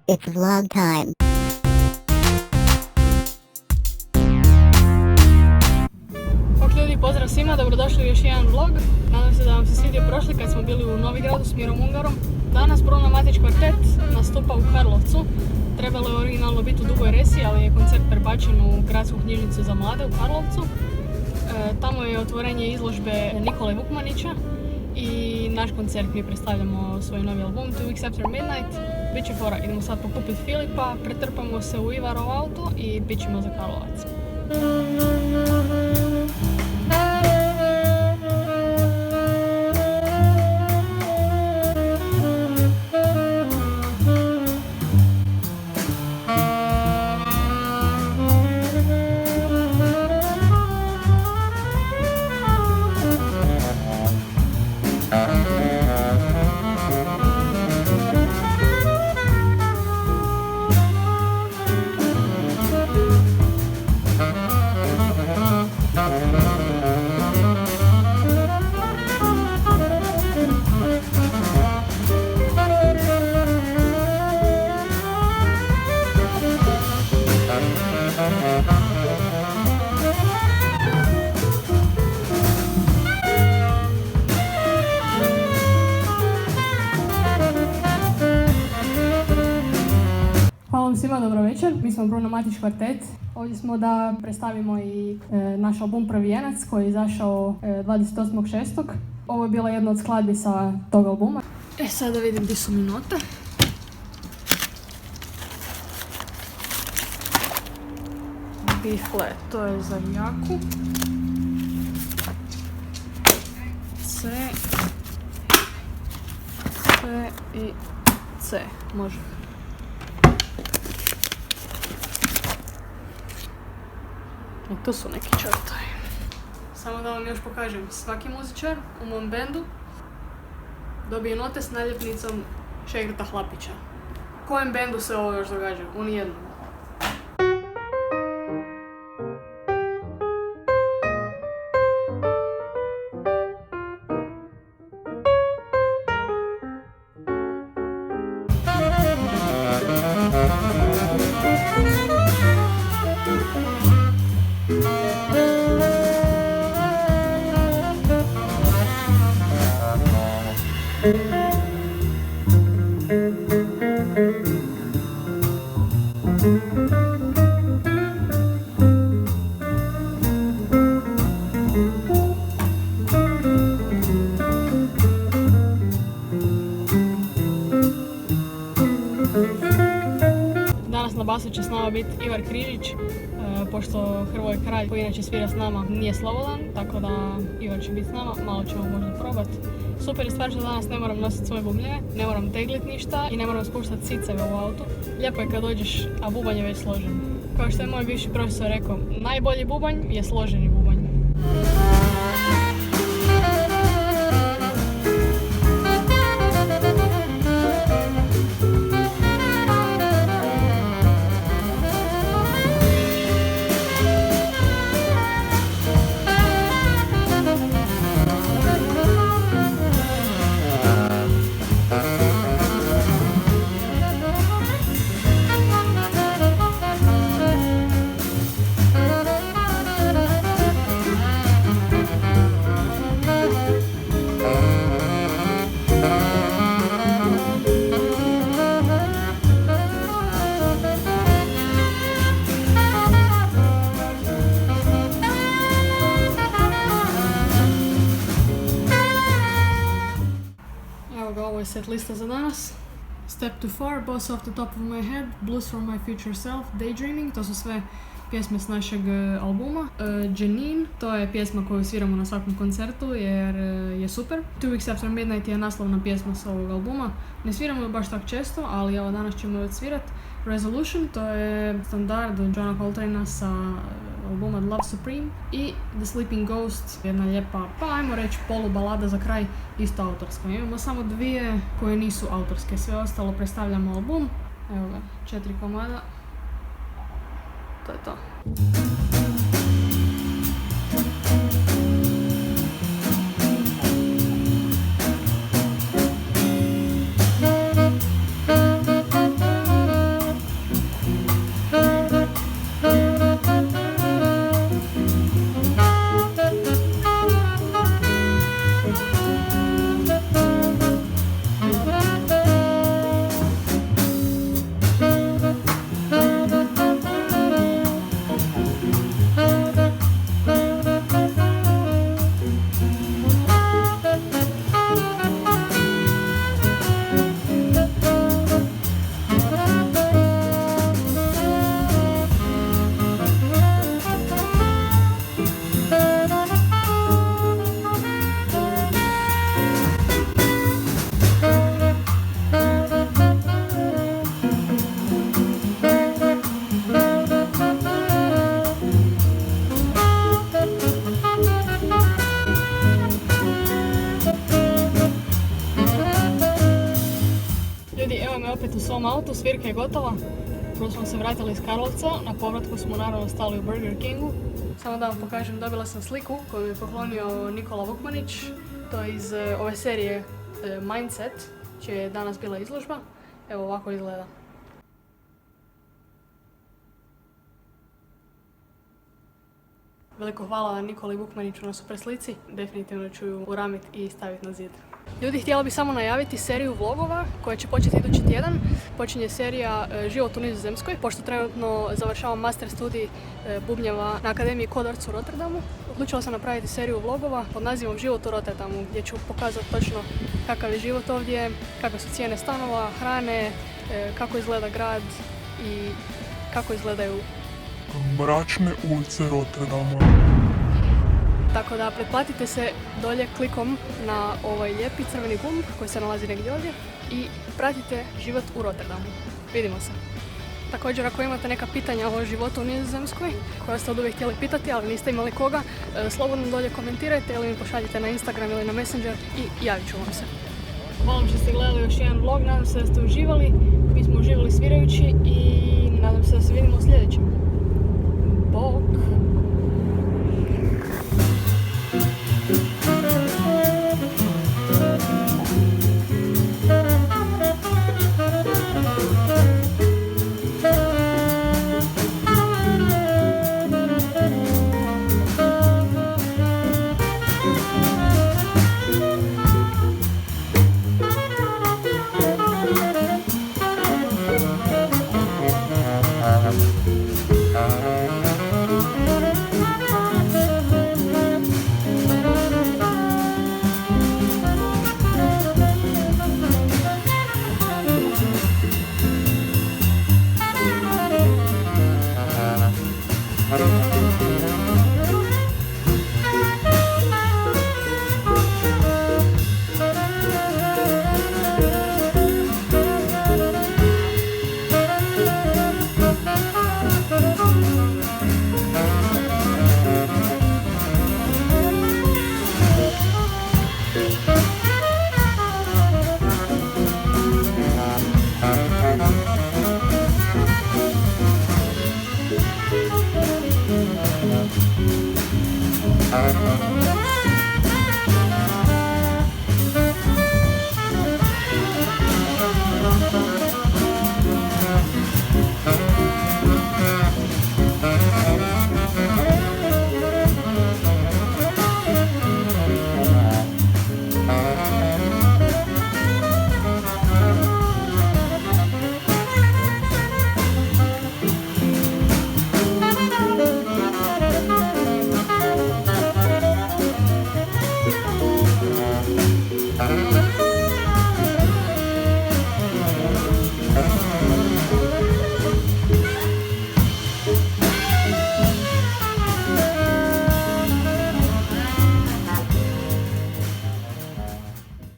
It's vlog time. Ok ljudi, pozdrav svima, dobrodošli u još jedan vlog. Nadam se da vam se svidio prošli kad smo bili u Novigradu s Mirom Ungarom. Danas Bruno Matić kvartet nastupa u Karlovcu. Trebalo je originalno biti u Dugoj Resi, ali je koncert prebačen u Gradsku knjižnicu za mlade u Karlovcu. Tamo je otvorenje izložbe Nikole Vukmanića i naš koncert, mi predstavljamo svoj novi album 2 Weeks After Midnight. Biće fora, idemo sad pokupiti Filipa, pretrpamo se u Ivarov auto i pićemo za Karlovac. Hvala vam svima, dobro večer. Mi smo Bruno Matić kvartet. Ovdje smo da predstavimo i naš album Prvijenac koji je izašao 28.6. Ovo je bila jedna od skladbi sa tog albuma. Sad da vidim gdje su mi note. B flat, to je za jaku. C i C, može. I tu su neki čartovi. Samo da vam još pokažem, svaki muzičar u mom bendu dobije note s naljepnicom Šegrta Hlapića. U kojem bendu se ovo još događa? U nijednom. Danas na basu će s nama biti Ivar Križić, pošto Hrvoje Kralj, koji inače svira s nama, nije slobodan, tako da Ivar će biti s nama, malo ćemo možda probati. Super je stvar što danas ne moram nositi svoje bubnjeve, ne moram teglit ništa i ne moram spuštati siceve u autu. Lijepo je kad dođeš, a bubanj je već složen. Kao što je moj bivši profesor rekao, najbolji bubanj je složeni bubanj. Ovo je set lista za danas. Step Too Far, Boss Off the Top of My Head, Blues for My Future Self, Daydreaming, to su sve pjesme s našeg albuma. Janine, to je pjesma koju sviramo na svakom koncertu jer je super. 2 Weeks After Midnight je naslovna pjesma s ovog albuma. Ne sviramo je baš tako često, ali evo danas ćemo je odsvirat. Resolution, to je standard od Johna Coltrane'a sa albuma Love Supreme. I The Sleeping Ghost, jedna lijepa, pa ajmo reći polubalada za kraj, isto autorska. Imamo samo dvije koje nisu autorske, sve ostalo predstavljamo album. Evo ga, 4 komada. To je to. Ljudi, evo me opet u svom autu, svirka je gotova. Prvo smo se vratili iz Karlovca, na povratku smo naravno stali u Burger Kingu. Samo da vam pokažem, dobila sam sliku koju mi je poklonio Nikola Vukmanić. To je iz ove serije Mindset, čija je danas bila izložba. Evo ovako izgleda. Veliko hvala Nikoli Vukmaniću na super slici. Definitivno ću ju uramiti i staviti na zid. Ljudi, htjela bi samo najaviti seriju vlogova koja će početi idući tjedan. Počinje serija Život u Nizozemskoj, pošto trenutno završavam master studij bubnjeva na Akademiji Kodorc u Rotterdamu. Odlučila sam napraviti seriju vlogova pod nazivom Život u Rotterdamu, gdje ću pokazati točno kakav je život ovdje, kakve su cijene stanova, hrane, kako izgleda grad i kako izgledaju mračne ulice Rotterdama. Tako da pretplatite se dolje klikom na ovaj lijepi crveni gumb koji se nalazi negdje ovdje i pratite život u Rotterdamu. Vidimo se. Također, ako imate neka pitanja o životu u Nizozemskoj koja ste od uvijek htjeli pitati, ali niste imali koga, slobodno dolje komentirajte ili mi pošaljite na Instagram ili na Messenger i javit ću vam se. Hvala što ste gledali još jedan vlog, nadam se da ste uživali. Mi smo uživali svirajući i nadam se da se vidimo u sljedećem. Bok! Thank you.